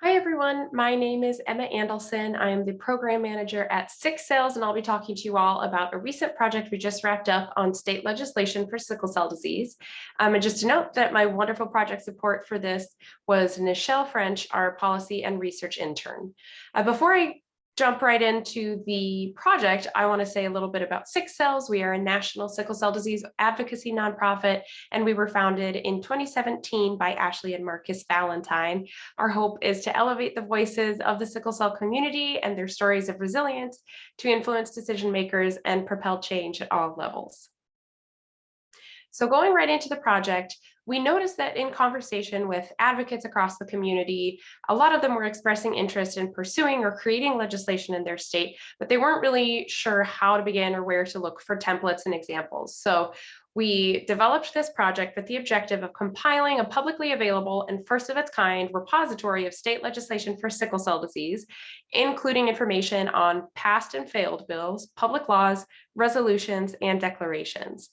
Hi, everyone. My name is Emma Andelson. I am the program manager at Six Sales, and I'll be talking to you all about a recent project we just wrapped up on state legislation for sickle cell disease. And just to note that my wonderful project support for this was Nichelle French, our policy and research intern. Before I jump right into the project, I want to say a little bit about Six Cells. We are a national sickle cell disease advocacy nonprofit, and we were founded in 2017 by Ashley and Marcus Valentine. Our hope is to elevate the voices of the sickle cell community and their stories of resilience to influence decision makers and propel change at all levels. So going right into the project, we noticed that in conversation with advocates across the community, a lot of them were expressing interest in pursuing or creating legislation in their state, but they weren't really sure how to begin or where to look for templates and examples. So we developed this project with the objective of compiling a publicly available and first of its kind repository of state legislation for sickle cell disease, including information on past and failed bills, public laws, resolutions, and declarations.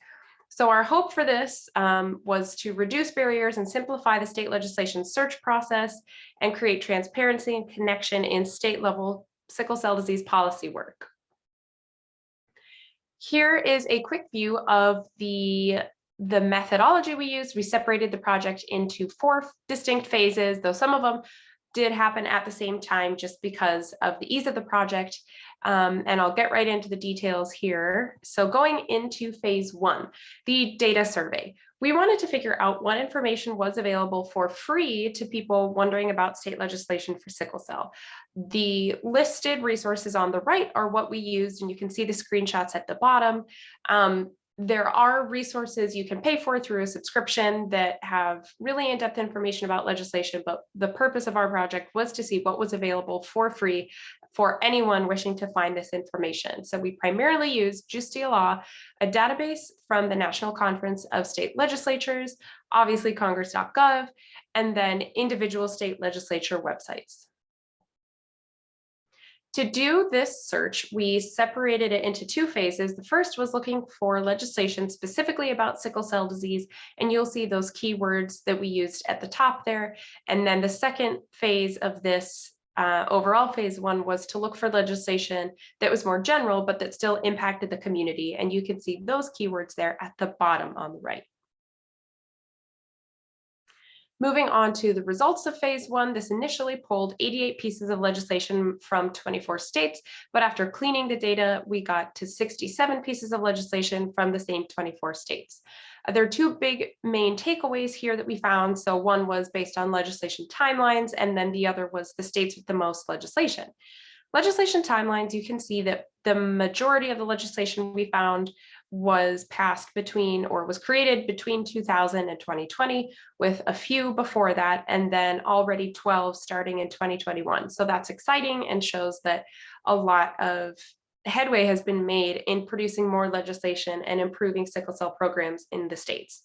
So our hope for this was to reduce barriers and simplify the state legislation search process and create transparency and connection in state level sickle cell disease policy work. Here is a quick view of the methodology we used. We separated the project into 4 distinct phases, though some of them did happen at the same time just because of the ease of the project. And I'll get right into the details here. So going into phase 1, the data survey. We wanted to figure out what information was available for free to people wondering about state legislation for sickle cell. The listed resources on the right are what we used, and you can see the screenshots at the bottom. There are resources you can pay for through a subscription that have really in-depth information about legislation, but the purpose of our project was to see what was available for free for anyone wishing to find this information. So we primarily use Justia Law, a database from the National Conference of State Legislatures, obviously congress.gov, and then individual state legislature websites. To do this search, we separated it into 2 phases. The first was looking for legislation specifically about sickle cell disease, and you'll see those keywords that we used at the top there. And then the second phase of this overall phase 1 was to look for legislation that was more general, but that still impacted the community. And you can see those keywords there at the bottom on the right. Moving on to the results of phase 1, this initially pulled 88 pieces of legislation from 24 states, but after cleaning the data, we got to 67 pieces of legislation from the same 24 states. There are 2 big main takeaways here that we found. So one was based on legislation timelines, and then the other was the states with the most legislation. Legislation timelines, you can see that the majority of the legislation we found was passed between or was created between 2000 and 2020, with a few before that, and then already 12 starting in 2021. So that's exciting and shows that a lot of headway has been made in producing more legislation and improving sickle cell programs in the states.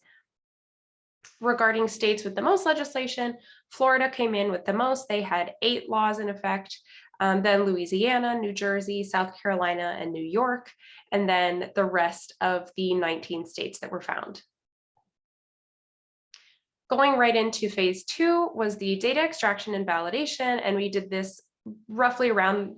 Regarding states with the most legislation, Florida came in with the most. They had 8 laws in effect. Then Louisiana, New Jersey, South Carolina, and New York, and then the rest of the 19 states that were found. Going right into phase 2 was the data extraction and validation, and we did this roughly around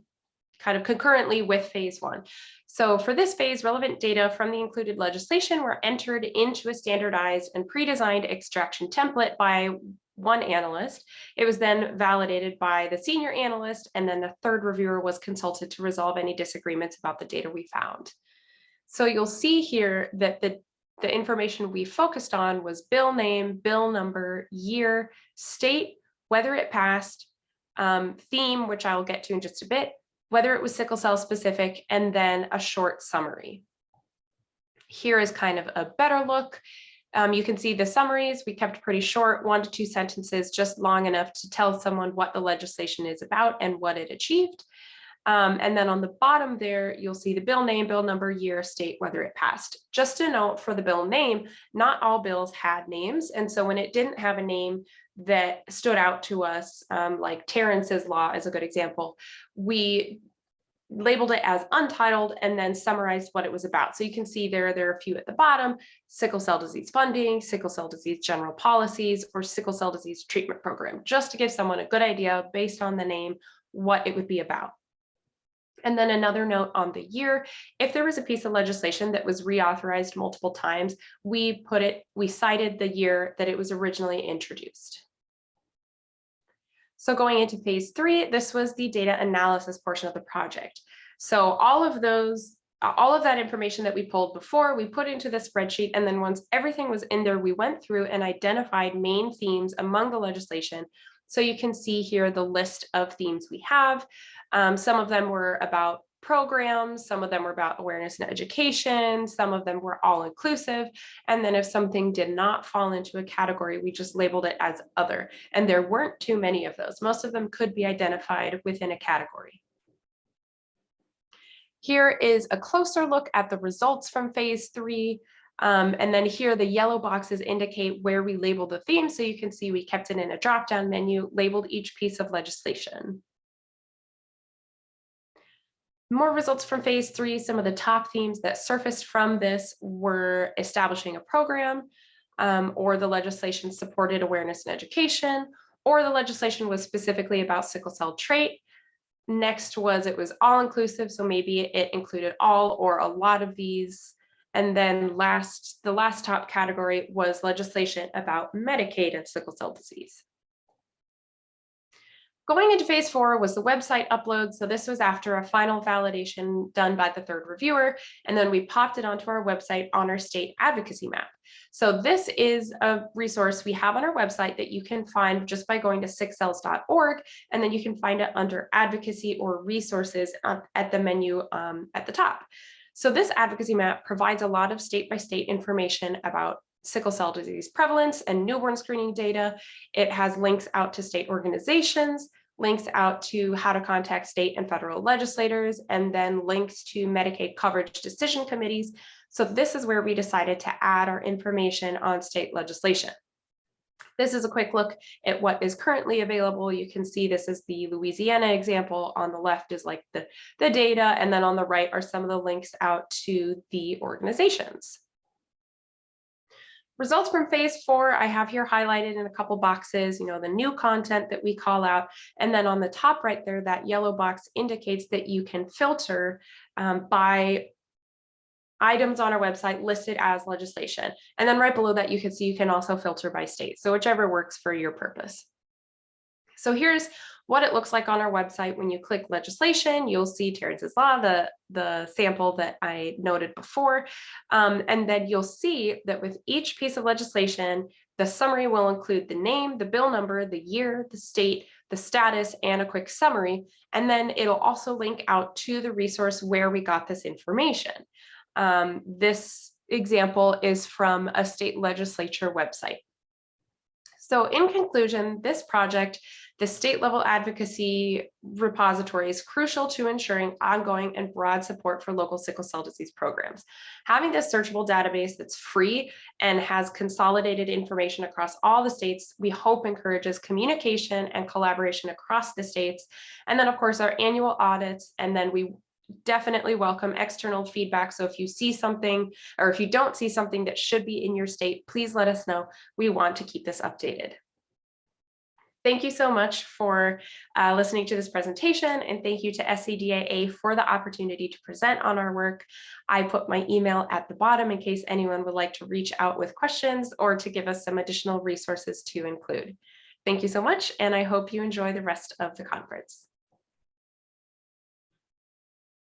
kind of concurrently with phase 1. So for this phase, relevant data from the included legislation were entered into a standardized and pre-designed extraction template by one analyst. It was then validated by the senior analyst, and then the third reviewer was consulted to resolve any disagreements about the data we found. So you'll see here that the information we focused on was bill name, bill number, year, state, whether it passed, theme, which I will get to in just a bit, whether it was sickle cell specific, and then a short summary. Here is kind of a better look. You can see the summaries. We kept pretty short, 1 to 2 sentences, just long enough to tell someone what the legislation is about and what it achieved. And then on the bottom there, you'll see the bill name, bill number, year, state, whether it passed. Just a note for the bill name, not all bills had names. And so when it didn't have a name that stood out to us, like Terrence's law is a good example, we labeled it as untitled and then summarized what it was about. So you can see there are a few at the bottom: sickle cell disease funding, sickle cell disease general policies, or sickle cell disease treatment program, just to give someone a good idea based on the name what it would be about. And then another note on the year: if there was a piece of legislation that was reauthorized multiple times, we cited the year that it was originally introduced. So going into phase 3, this was the data analysis portion of the project. So all of that information that we pulled before, we put into the spreadsheet, and then once everything was in there, we went through and identified main themes among the legislation. So you can see here the list of themes we have. Some of them were about programs, some of them were about awareness and education, some of them were all inclusive. And then if something did not fall into a category, we just labeled it as other. And there weren't too many of those. Most of them could be identified within a category. Here is a closer look at the results from phase 3. And then here the yellow boxes indicate where we labeled the theme. So you can see we kept it in a drop-down menu, labeled each piece of legislation. More results from phase 3. Some of the top themes that surfaced from this were establishing a program, or the legislation supported awareness and education, or the legislation was specifically about sickle cell trait. Next was it was all inclusive, so maybe it included all or a lot of these. And then the last top category was legislation about Medicaid and sickle cell disease. Going into phase 4 was the website upload. So this was after a final validation done by the third reviewer, and then we popped it onto our website on our state advocacy map. So this is a resource we have on our website that you can find just by going to sickcells.org, and then you can find it under advocacy or resources at the menu at the top. So this advocacy map provides a lot of state-by-state information about sickle cell disease prevalence and newborn screening data. It has links out to state organizations, links out to how to contact state and federal legislators, and then links to Medicaid coverage decision committees. So this is where we decided to add our information on state legislation. This is a quick look at what is currently available. You can see this is the Louisiana example. On the left is like the data, and then on the right are some of the links out to the organizations. Results from phase 4, I have here highlighted in a couple boxes, the new content that we call out. And then on the top right there, that yellow box indicates that you can filter by items on our website listed as legislation. And then right below that, you can see you can also filter by state. So whichever works for your purpose. So here's what it looks like on our website. When you click legislation, you'll see Terence's Law, the sample that I noted before. And then you'll see that with each piece of legislation, the summary will include the name, the bill number, the year, the state, the status, and a quick summary. And then it'll also link out to the resource where we got this information. This example is from a state legislature website. So in conclusion, this project, the state level advocacy repository, is crucial to ensuring ongoing and broad support for local sickle cell disease programs. Having this searchable database that's free and has consolidated information across all the states, we hope encourages communication and collaboration across the states. And then of course our annual audits, and then we definitely welcome external feedback. So if you see something, or if you don't see something that should be in your state, please let us know. We want to keep this updated. Thank you so much for listening to this presentation, and thank you to SCDAA for the opportunity to present on our work. I put my email at the bottom in case anyone would like to reach out with questions or to give us some additional resources to include. Thank you so much, and I hope you enjoy the rest of the conference.